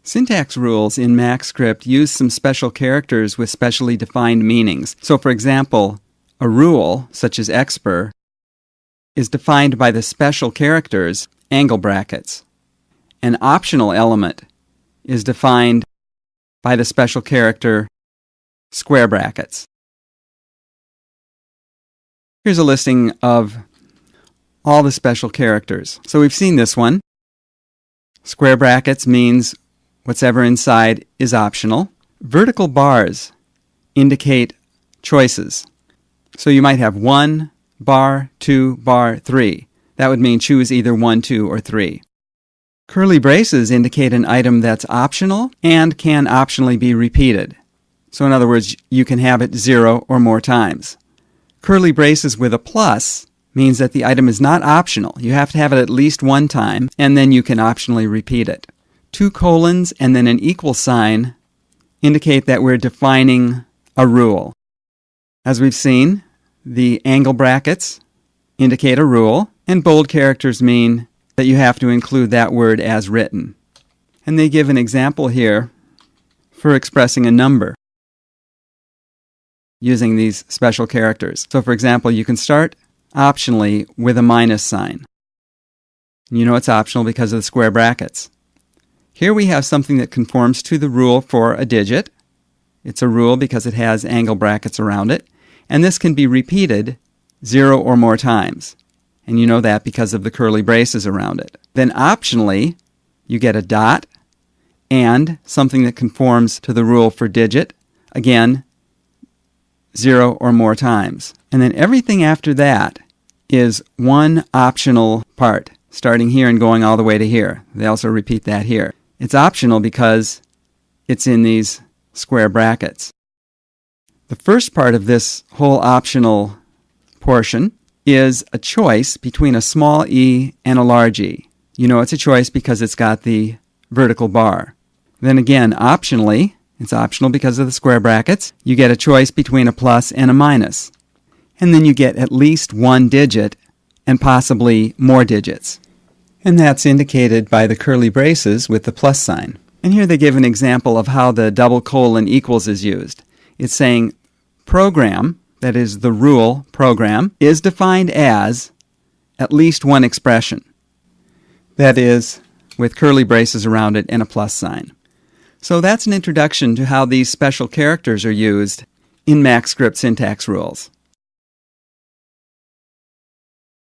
Syntax rules in MaxScript use some special characters with specially defined meanings. So for example, a rule, such as expr, is defined by the special characters angle brackets. An optional element is defined by the special character square brackets. Here's a listing of all the special characters. So we've seen this one. Square brackets means whatever inside is optional. Vertical bars indicate choices. So you might have 1 bar, 2 bar, 3. That would mean choose either 1, 2, or 3. Curly braces indicate an item that's optional and can optionally be repeated. So in other words, you can have it 0 or more times. Curly braces with a plus means that the item is not optional. You have to have it at least one time, and then you can optionally repeat it. 2 colons and then an equal sign indicate that we're defining a rule. As we've seen, the angle brackets indicate a rule, and bold characters mean that you have to include that word as written. And they give an example here for expressing a number using these special characters. So for example, you can start optionally with a minus sign. You know it's optional because of the square brackets. Here we have something that conforms to the rule for a digit. It's a rule because it has angle brackets around it. And this can be repeated 0 or more times. And you know that because of the curly braces around it. Then optionally, you get a dot and something that conforms to the rule for digit. Again, 0 or more times. And then everything after that is one optional part, starting here and going all the way to here. They also repeat that here. It's optional because it's in these square brackets. The first part of this whole optional portion is a choice between a small e and a large e. You know it's a choice because it's got the vertical bar. Then again, optionally, it's optional because of the square brackets. You get a choice between a plus and a minus. And then you get at least one digit and possibly more digits. And that's indicated by the curly braces with the plus sign. And here they give an example of how the double colon equals is used. It's saying program, that is the rule program, is defined as at least one expression. That is, with curly braces around it and a plus sign. So that's an introduction to how these special characters are used in MaxScript syntax rules.